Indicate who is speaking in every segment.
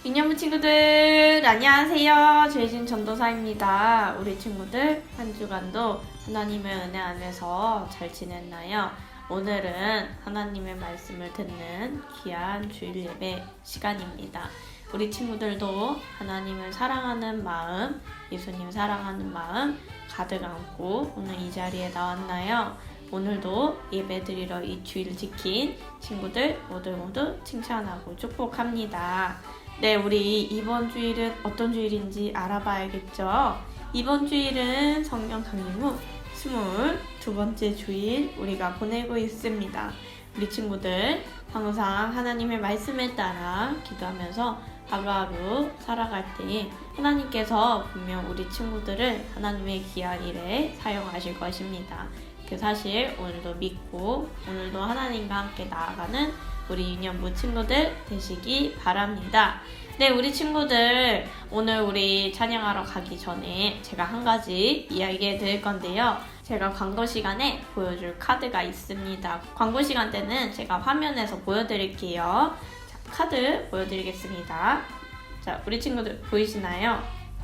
Speaker 1: 유년부 친구들 안녕하세요. 죄진 전도사입니다. 우리 친구들 한 주간도 하나님의 은혜 안에서 잘 지냈나요? 오늘은 하나님의 말씀을 듣는 귀한 주일 예배 시간입니다. 우리 친구들도 하나님을 사랑하는 마음, 예수님 사랑하는 마음 가득 안고 오늘 이 자리에 나왔나요? 오늘도 예배 드리러 이 주일 지킨 친구들 모두 칭찬하고 축복합니다. 네, 우리 이번 주일은 어떤 주일인지 알아봐야겠죠? 이번 주일은 성경 강림 후 22번째 주일 우리가 보내고 있습니다. 우리 친구들 항상 하나님의 말씀에 따라 기도하면서 하루하루 살아갈 때 하나님께서 분명 우리 친구들을 하나님의 귀한 일에 사용하실 것입니다. 그 사실 오늘도 믿고 오늘도 하나님과 함께 나아가는 우리 유년부 친구들 되시기 바랍니다. 네, 우리 친구들 오늘 우리 찬양하러 가기 전에 제가 한 가지 이야기해 드릴 건데요. 제가 광고 시간에 보여줄 카드가 있습니다. 광고 시간 때는 제가 화면에서 보여드릴게요. 자, 카드 보여드리겠습니다. 자, 우리 친구들 보이시나요?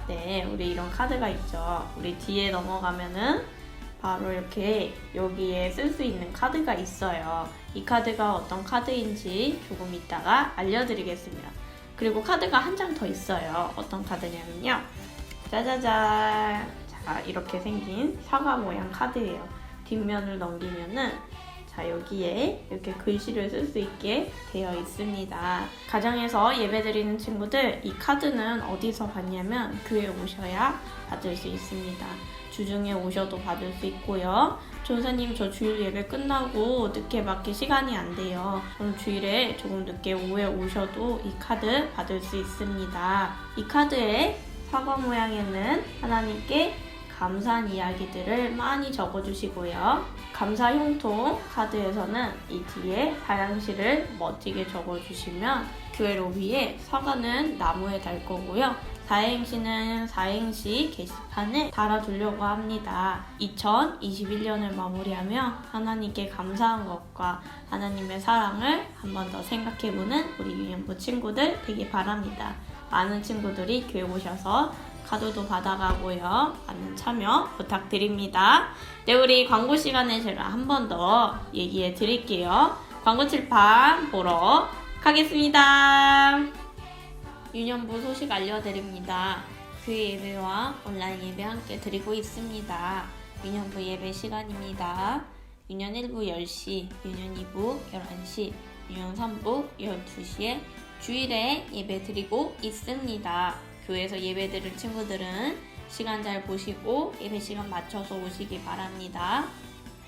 Speaker 1: 네, 우리 이런 카드가 있죠. 우리 뒤에 넘어가면은 바로 이렇게 여기에 쓸 수 있는 카드가 있어요. 이 카드가 어떤 카드인지 조금 이따가 알려드리겠습니다. 그리고 카드가 한 장 더 있어요. 어떤 카드냐면요. 짜자잔! 자, 이렇게 생긴 사과 모양 카드예요. 뒷면을 넘기면은 자, 여기에 이렇게 글씨를 쓸 수 있게 되어 있습니다. 가정에서 예배드리는 친구들, 이 카드는 어디서 받냐면 교회에 오셔야 받을 수 있습니다. 주중에 오셔도 받을 수 있고요. 전사님, 저 주일 예배 끝나고 늦게 받기 시간이 안 돼요. 그럼 주일에 조금 늦게 오후에 오셔도 이 카드 받을 수 있습니다. 이 카드에 사과 모양에는 하나님께 감사한 이야기들을 많이 적어주시고요. 감사 형통 카드에서는 이 뒤에 사양시를 멋지게 적어주시면 교회 로비에 사과는 나무에 달 거고요. 사행시는 사행시 게시판에 달아두려고 합니다. 2021년을 마무리하며 하나님께 감사한 것과 하나님의 사랑을 한 번 더 생각해보는 우리 유년부 친구들 되길 바랍니다. 많은 친구들이 교회 오셔서 카드도 받아가고요. 많은 참여 부탁드립니다. 네, 우리 광고 시간에 제가 한 번 더 얘기해 드릴게요. 광고 칠판 보러 가겠습니다. 유년부 소식 알려드립니다. 교회 예배와 온라인 예배 함께 드리고 있습니다. 유년부 예배 시간입니다. 유년 1부 10시, 유년 2부 11시, 유년 3부 12시에 주일에 예배 드리고 있습니다. 교회에서 예배 드릴 친구들은 시간 잘 보시고 예배 시간 맞춰서 오시기 바랍니다.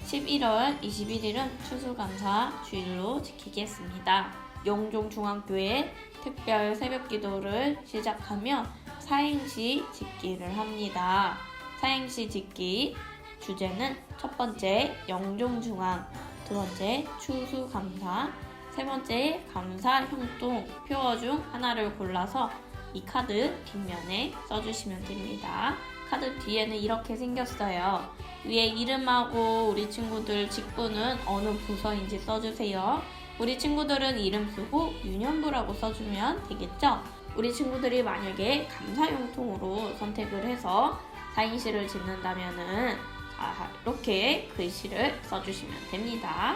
Speaker 1: 11월 21일은 추수감사 주일로 지키겠습니다. 영종중앙교회 특별 새벽기도를 시작하며 사행시 짓기를 합니다. 사행시 짓기 주제는 첫 번째 영종중앙, 두 번째 추수감사, 세 번째 감사형통 표어 중 하나를 골라서 이 카드 뒷면에 써주시면 됩니다. 카드 뒤에는 이렇게 생겼어요. 위에 이름하고 우리 친구들 직분은 어느 부서인지 써주세요. 우리 친구들은 이름 쓰고 유년부라고 써주면 되겠죠? 우리 친구들이 만약에 감사용통으로 선택을 해서 사행시를 짓는다면은 자, 이렇게 글씨를 써주시면 됩니다.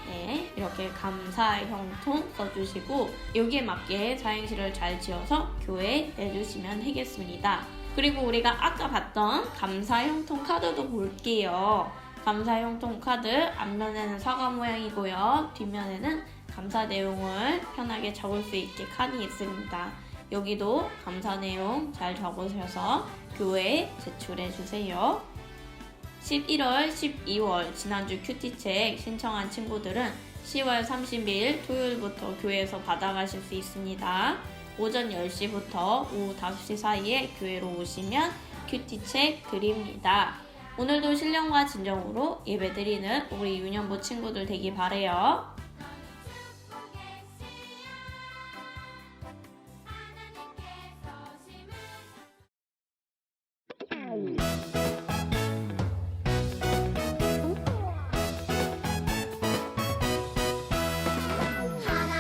Speaker 1: 네, 이렇게 감사형통 써주시고 여기에 맞게 사행시를 잘 지어서 교회에 내주시면 되겠습니다. 그리고 우리가 아까 봤던 감사형통 카드도 볼게요. 감사형통 카드 앞면에는 사과 모양이고요. 뒷면에는 감사 내용을 편하게 적을 수 있게 칸이 있습니다. 여기도 감사 내용 잘 적으셔서 교회에 제출해 주세요. 11월, 12월 지난주 큐티책 신청한 친구들은 10월 30일 토요일부터 교회에서 받아가실 수 있습니다. 오전 10시부터 오후 5시 사이에 교회로 오시면 큐티책 드립니다. 오늘도 신령과 진정으로 예배드리는 우리 유년부 친구들 되기 바래요.
Speaker 2: 하나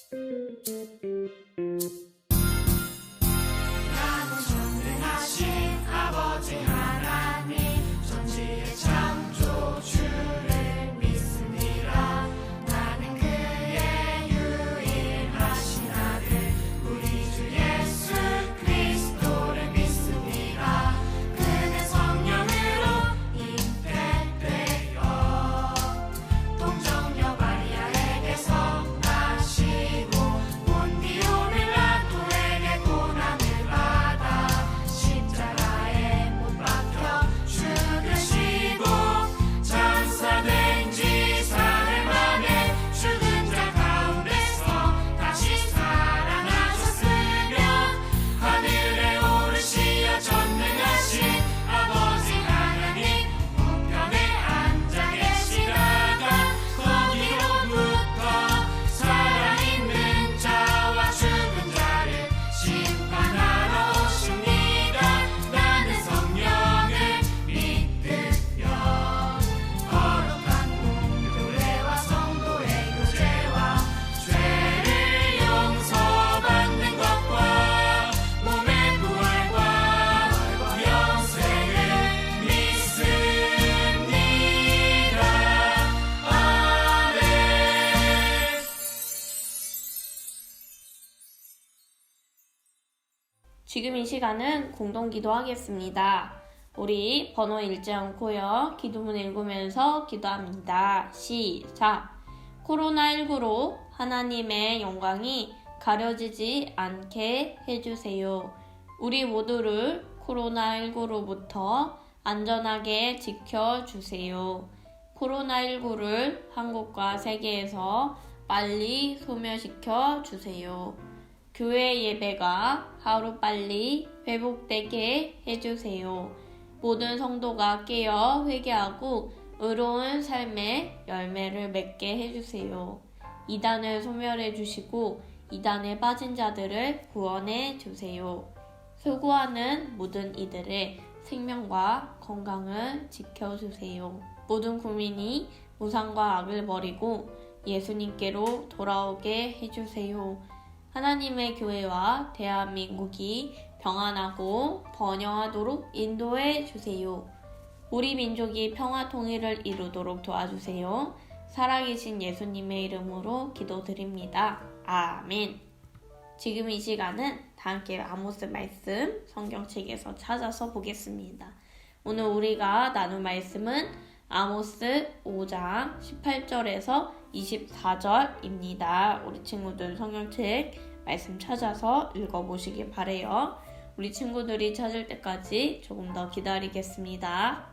Speaker 2: 나는 전능하신 아버지 하나님 천지의 창조주를 믿습니다. 나는 그의 유일하신 아들 우리 주 예수 그리스도를 믿습니다. 그는 성령으로 잉태되어 동정녀 마리아에게서 나시고 본디오 빌라토에게 고난을 받아 십자가에 못 박혀 죽으시고 장사된 지 사흘 만에 죽은 자 가운데서 다시 살아나셨으며 하늘에 오르시어 전능하신 아버지 하나님 우편에 앉아 계시다가 거기로부터 살아있는 자와 죽은 자를 심판하러 오십니다. 나는 성령을 믿으며 거룩한 공교회와 성도의 교제와 죄를 용서받는 것과 몸의 부활과 영생을 믿습니다. 아멘.
Speaker 1: 지금 이 시간은 공동기도 하겠습니다. 우리 번호 읽지 않고요. 기도문 읽으면서 기도합니다. 시작! 코로나19로 하나님의 영광이 가려지지 않게 해주세요. 우리 모두를 코로나19로부터 안전하게 지켜주세요. 코로나19를 한국과 세계에서 빨리 소멸시켜 주세요. 교회 예배가 하루빨리 회복되게 해주세요. 모든 성도가 깨어 회개하고 의로운 삶의 열매를 맺게 해주세요. 이단을 소멸해 주시고 이단에 빠진 자들을 구원해 주세요. 수고하는 모든 이들의 생명과 건강을 지켜주세요. 모든 국민이 우상과 악을 버리고 예수님께로 돌아오게 해주세요. 하나님의 교회와 대한민국이 평안하고 번영하도록 인도해 주세요. 우리 민족이 평화 통일을 이루도록 도와주세요. 살아계신 예수님의 이름으로 기도드립니다. 아멘. 지금 이 시간은 다 함께 아모스 말씀 성경책에서 찾아서 보겠습니다. 오늘 우리가 나눌 말씀은 아모스 5장 18절에서 24절입니다. 우리 친구들 성경책 말씀 찾아서 읽어보시길 바래요. 우리 친구들이 찾을 때까지 조금 더 기다리겠습니다.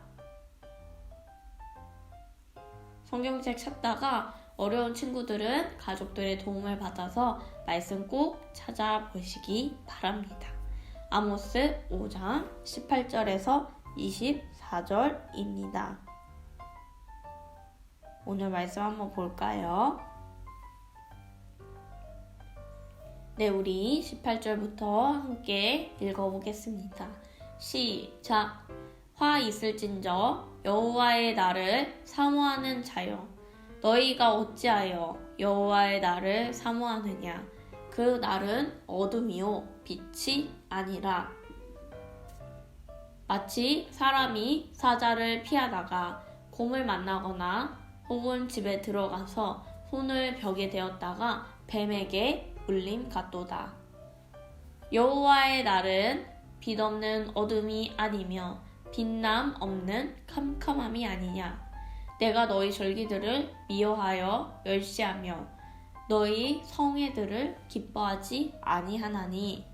Speaker 1: 성경책 찾다가 어려운 친구들은 가족들의 도움을 받아서 말씀 꼭 찾아보시기 바랍니다. 아모스 5장 18절에서 24절입니다. 오늘 말씀 한번 볼까요? 네, 우리 18절부터 함께 읽어보겠습니다. 시작! 화 있을진저 여호와의 날을 사모하는 자여, 너희가 어찌하여 여호와의 날을 사모하느냐? 그 날은 어둠이요 빛이 아니라. 마치 사람이 사자를 피하다가 곰을 만나거나 혹은 집에 들어가서 손을 벽에 대었다가 뱀에게 물림 같도다. 여호와의 날은 빛없는 어둠이 아니며 빛남 없는 캄캄함이 아니냐. 내가 너희 절기들을 미워하여 멸시하며 너희 성회들을 기뻐하지 아니하나니,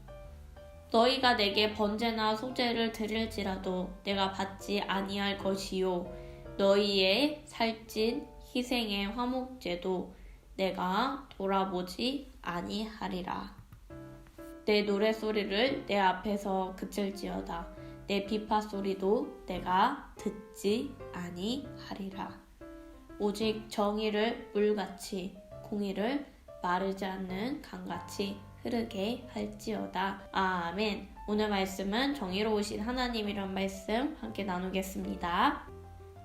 Speaker 1: 너희가 내게 번제나 소제를 드릴지라도 내가 받지 아니할 것이요 너희의 살찐 희생의 화목제도 내가 돌아보지 아니하리라. 내 노랫소리를 내 앞에서 그칠지어다. 내 비파소리도 내가 듣지 아니하리라. 오직 정의를 물같이 공의를 마르지 않는 강같이 흐르게 할지어다. 아멘. 오늘 말씀은 정의로우신 하나님이란 말씀 함께 나누겠습니다.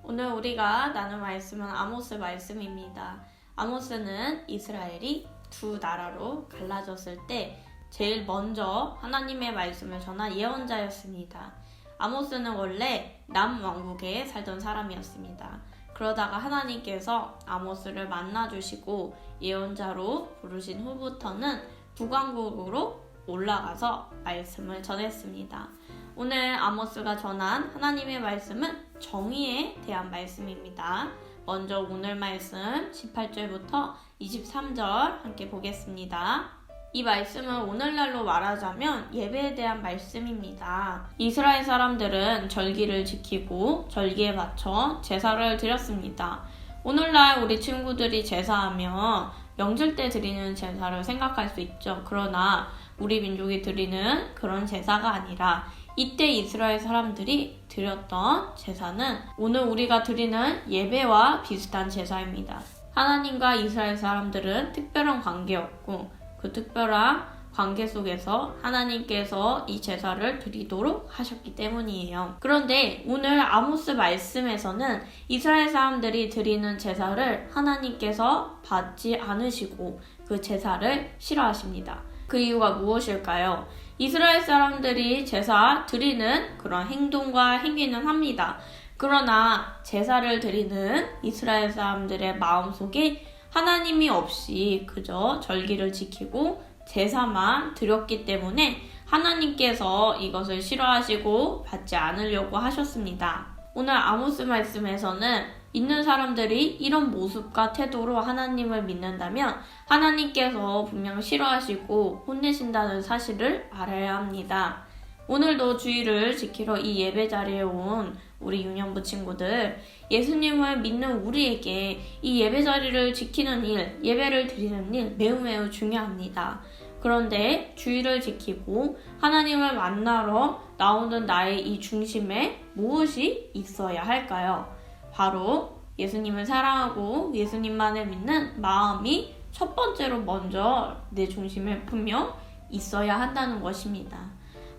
Speaker 1: 오늘 우리가 나눌 말씀은 아모스 말씀입니다. 아모스는 이스라엘이 두 나라로 갈라졌을 때 제일 먼저 하나님의 말씀을 전한 예언자였습니다. 아모스는 원래 남왕국에 살던 사람이었습니다. 그러다가 하나님께서 아모스를 만나주시고 예언자로 부르신 후부터는 북왕국으로 올라가서 말씀을 전했습니다. 오늘 아모스가 전한 하나님의 말씀은 정의에 대한 말씀입니다. 먼저 오늘 말씀 18절부터 23절 함께 보겠습니다. 이 말씀은 오늘날로 말하자면 예배에 대한 말씀입니다. 이스라엘 사람들은 절기를 지키고 절기에 맞춰 제사를 드렸습니다. 오늘날 우리 친구들이 제사하면 명절 때 드리는 제사를 생각할 수 있죠. 그러나 우리 민족이 드리는 그런 제사가 아니라 이때 이스라엘 사람들이 드렸던 제사는 오늘 우리가 드리는 예배와 비슷한 제사입니다. 하나님과 이스라엘 사람들은 특별한 관계였고 그 특별한 관계 속에서 하나님께서 이 제사를 드리도록 하셨기 때문이에요. 그런데 오늘 아모스 말씀에서는 이스라엘 사람들이 드리는 제사를 하나님께서 받지 않으시고 그 제사를 싫어하십니다. 그 이유가 무엇일까요? 이스라엘 사람들이 제사 드리는 그런 행동과 행위는 합니다. 그러나 제사를 드리는 이스라엘 사람들의 마음속에 하나님이 없이 그저 절기를 지키고 제사만 드렸기 때문에 하나님께서 이것을 싫어하시고 받지 않으려고 하셨습니다. 오늘 아모스 말씀에서는 믿는 사람들이 이런 모습과 태도로 하나님을 믿는다면 하나님께서 분명 싫어하시고 혼내신다는 사실을 알아야 합니다. 오늘도 주일을 지키러 이 예배 자리에 온 우리 유년부 친구들, 예수님을 믿는 우리에게 이 예배 자리를 지키는 일, 예배를 드리는 일 매우 중요합니다. 그런데 주일을 지키고 하나님을 만나러 나오는 나의 이 중심에 무엇이 있어야 할까요? 바로 예수님을 사랑하고 예수님만을 믿는 마음이 첫 번째로 먼저 내 중심에 분명 있어야 한다는 것입니다.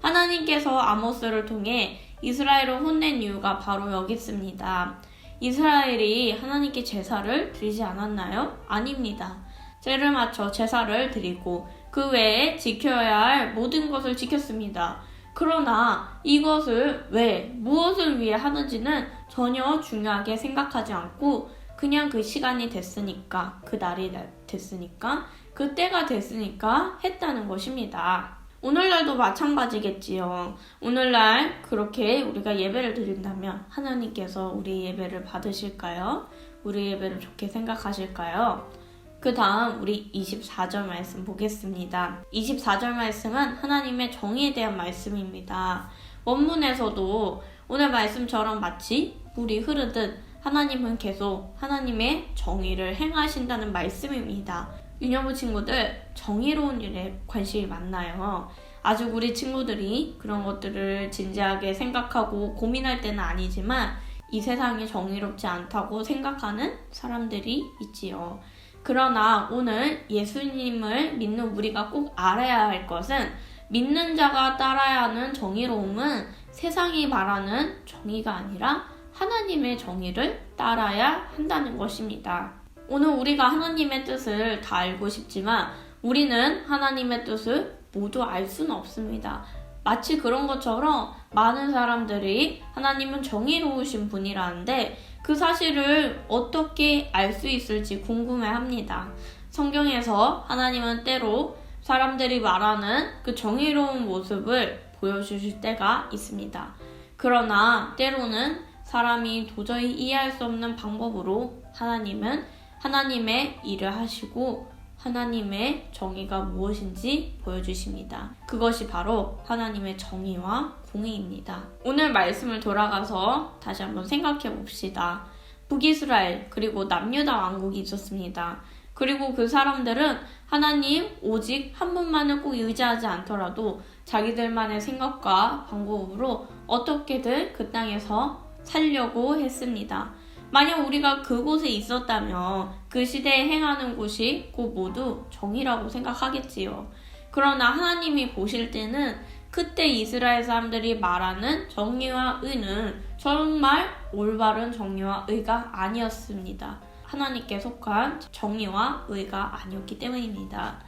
Speaker 1: 하나님께서 아모스를 통해 이스라엘을 혼낸 이유가 바로 여기 있습니다. 이스라엘이 하나님께 제사를 드리지 않았나요? 아닙니다. 제를 맞춰 제사를 드리고 그 외에 지켜야 할 모든 것을 지켰습니다. 그러나 이것을 무엇을 위해 하는지는 전혀 중요하게 생각하지 않고 그냥 그 시간이 됐으니까, 그 날이 됐으니까, 그 때가 됐으니까 했다는 것입니다. 오늘날도 마찬가지겠지요. 오늘날 그렇게 우리가 예배를 드린다면 하나님께서 우리 예배를 받으실까요? 우리 예배를 좋게 생각하실까요? 그 다음 우리 24절 말씀 보겠습니다. 24절 말씀은 하나님의 정의에 대한 말씀입니다. 원문에서도 오늘 말씀처럼 마치 물이 흐르듯 하나님은 계속 하나님의 정의를 행하신다는 말씀입니다. 유년부 친구들, 정의로운 일에 관심이 많나요? 아직 우리 친구들이 그런 것들을 진지하게 생각하고 고민할 때는 아니지만 이 세상이 정의롭지 않다고 생각하는 사람들이 있지요. 그러나 오늘 예수님을 믿는 우리가 꼭 알아야 할 것은 믿는 자가 따라야 하는 정의로움은 세상이 말하는 정의가 아니라 하나님의 정의를 따라야 한다는 것입니다. 오늘 우리가 하나님의 뜻을 다 알고 싶지만 우리는 하나님의 뜻을 모두 알 수는 없습니다. 마치 그런 것처럼 많은 사람들이 하나님은 정의로우신 분이라는데 그 사실을 어떻게 알 수 있을지 궁금해합니다. 성경에서 하나님은 때로 사람들이 말하는 그 정의로운 모습을 보여주실 때가 있습니다. 그러나 때로는 사람이 도저히 이해할 수 없는 방법으로 하나님은 하나님의 일을 하시고 하나님의 정의가 무엇인지 보여주십니다. 그것이 바로 하나님의 정의와 공의입니다. 오늘 말씀을 돌아가서 다시 한번 생각해 봅시다. 북이스라엘 그리고 남유다 왕국이 있었습니다. 그리고 그 사람들은 하나님 오직 한 분만을 꼭 의지하지 않더라도 자기들만의 생각과 방법으로 어떻게든 그 땅에서 살려고 했습니다. 만약 우리가 그곳에 있었다면 그 시대에 행하는 곳이 곧 모두 정의라고 생각하겠지요. 그러나 하나님이 보실 때는 그때 이스라엘 사람들이 말하는 정의와 의는 정말 올바른 정의와 의가 아니었습니다. 하나님께 속한 정의와 의가 아니었기 때문입니다.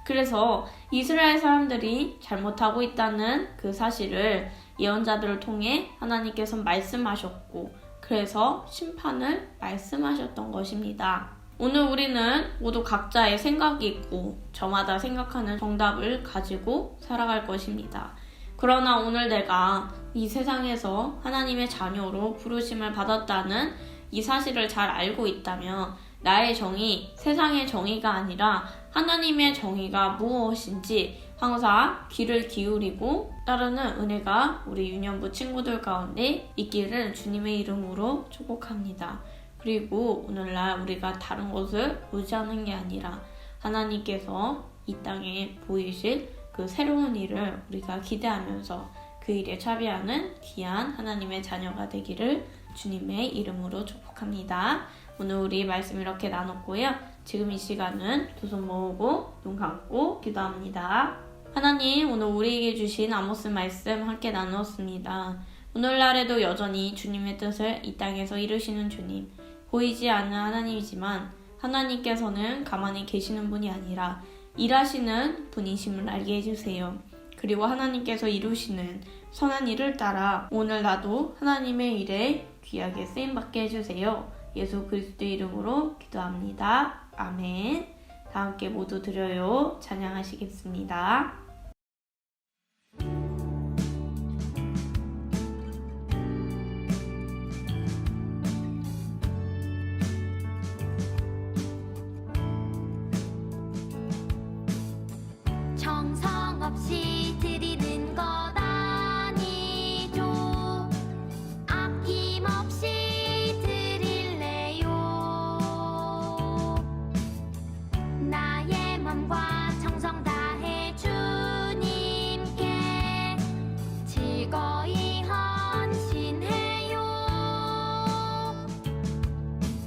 Speaker 1: 그래서 이스라엘 사람들이 잘못하고 있다는 그 사실을 예언자들을 통해 하나님께서 말씀하셨고, 그래서 심판을 말씀하셨던 것입니다. 오늘 우리는 모두 각자의 생각이 있고 저마다 생각하는 정답을 가지고 살아갈 것입니다. 그러나 오늘 내가 이 세상에서 하나님의 자녀로 부르심을 받았다는 이 사실을 잘 알고 있다면 나의 정의, 세상의 정의가 아니라 하나님의 정의가 무엇인지 항상 귀를 기울이고 따르는 은혜가 우리 유년부 친구들 가운데 있기를 주님의 이름으로 축복합니다. 그리고 오늘날 우리가 다른 것을 의지하는 게 아니라 하나님께서 이 땅에 보이실 그 새로운 일을 우리가 기대하면서 그 일에 참여하는 귀한 하나님의 자녀가 되기를 주님의 이름으로 축복합니다. 오늘 우리 말씀 이렇게 나눴고요. 지금 이 시간은 두 손 모으고 눈 감고 기도합니다. 하나님, 오늘 우리에게 주신 아모스 말씀 함께 나누었습니다. 오늘날에도 여전히 주님의 뜻을 이 땅에서 이루시는 주님, 보이지 않는 하나님이지만 하나님께서는 가만히 계시는 분이 아니라 일하시는 분이심을 알게 해주세요. 그리고 하나님께서 이루시는 선한 일을 따라 오늘 나도 하나님의 일에 귀하게 쓰임받게 해주세요. 예수 그리스도의 이름으로 기도합니다. 아멘. 다 함께 모두 드려요. 찬양하시겠습니다.
Speaker 3: 정성 없이 드리는 것 아니죠. 아낌없이 드릴래요. 나의 맘과 정성 다해 주님께 즐거이 헌신해요.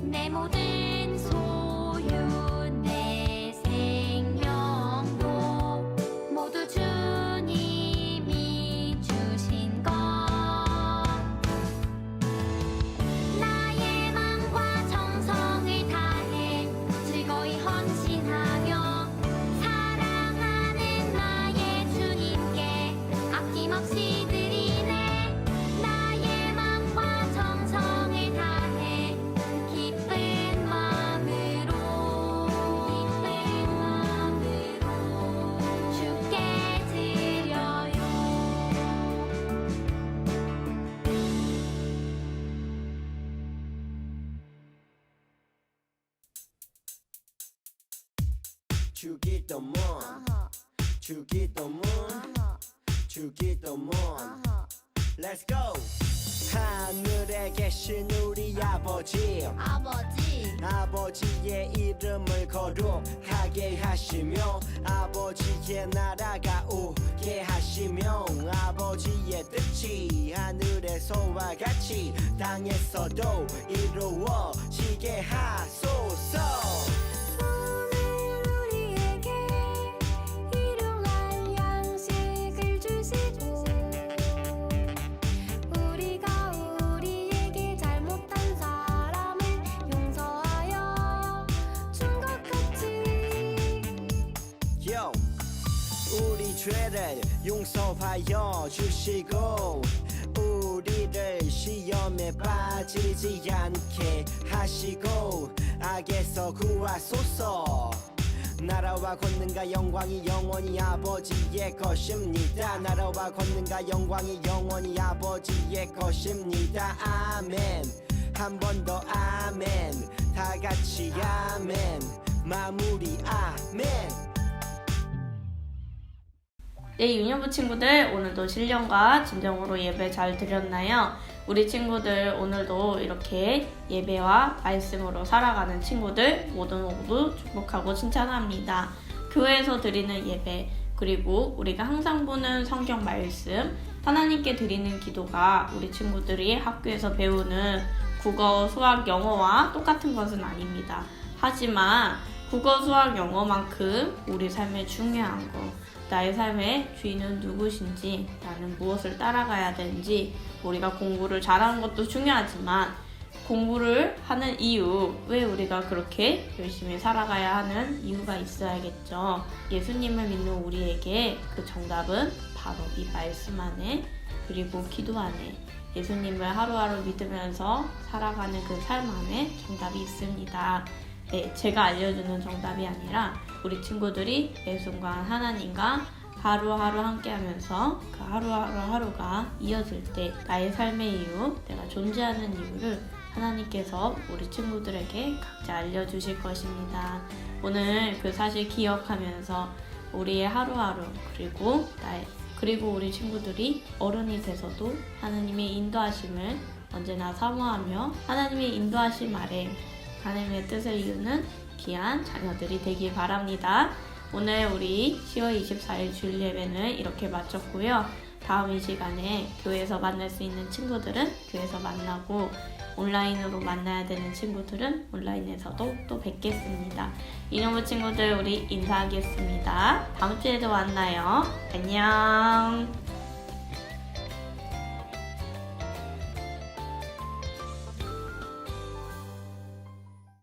Speaker 3: 내 모든 소유 내 생명도 모두 주님이 주신 것. 나의 맘과 정성을 다해 즐거이 헌신하며 사랑하는 나의 주님께 아낌없이 드리네. 나의 맘과 정성을 다해 기쁜 마음으로 주께 드려요.
Speaker 4: 주기도문 주기도문 주기도문 Let's go. 하늘에 계신 우리 아버지, 아버지의 이름을 거룩하게 하시며 아버지의 나라가 오게 하시며 아버지의 뜻이 하늘에서와 같이 땅에서도 이루어지게 하소서.
Speaker 3: 오늘 우리에게 일용할 양식을 주시고 우리가 우리에게 잘못한 사람을 용서하여 준 것 같이
Speaker 4: Yo, 우리 죄를 용서하여 주시고 우리를 시험에 빠지지 않게 하시고 악에서 구하소서. 나라와 권능과 영광이 영원히 아버지의 것입니다. 나라와 권능과 영광이 영원히 아버지의 것입니다. 아멘. 한 번 더 아멘. 다 같이 아멘. 마무리 아멘.
Speaker 1: 네, 유년부 친구들, 오늘도 신령과 진정으로 예배 잘 드렸나요? 우리 친구들 오늘도 이렇게 예배와 말씀으로 살아가는 친구들 모두 축복하고 칭찬합니다. 교회에서 드리는 예배, 그리고 우리가 항상 보는 성경 말씀, 하나님께 드리는 기도가 우리 친구들이 학교에서 배우는 국어, 수학, 영어와 똑같은 것은 아닙니다. 하지만 국어, 수학, 영어만큼 우리 삶에 중요한 것, 나의 삶의 주인은 누구신지, 나는 무엇을 따라가야 되는지, 우리가 공부를 잘하는 것도 중요하지만 공부를 하는 이유, 왜 우리가 그렇게 열심히 살아가야 하는 이유가 있어야겠죠. 예수님을 믿는 우리에게 그 정답은 바로 이 말씀 안에, 그리고 기도 안에, 예수님을 하루하루 믿으면서 살아가는 그 삶 안에 정답이 있습니다. 네, 제가 알려주는 정답이 아니라 우리 친구들이 매 순간 하나님과 하루하루 함께하면서 그 하루하루가 이어질 때 나의 삶의 이유, 내가 존재하는 이유를 하나님께서 우리 친구들에게 각자 알려주실 것입니다. 오늘 그 사실 기억하면서 우리의 하루하루, 그리고 우리 친구들이 어른이 돼서도 하나님의 인도하심을 언제나 사모하며 하나님의 인도하심 아래 하나님의 뜻을 이루는 귀한 자녀들이 되길 바랍니다. 오늘 우리 10월 24일 주일 예배는 이렇게 마쳤고요. 다음 이 시간에 교회에서 만날 수 있는 친구들은 교회에서 만나고, 온라인으로 만나야 되는 친구들은 온라인에서도 또 뵙겠습니다. 이놈의 친구들, 우리 인사하겠습니다. 다음 주에도 만나요. 안녕.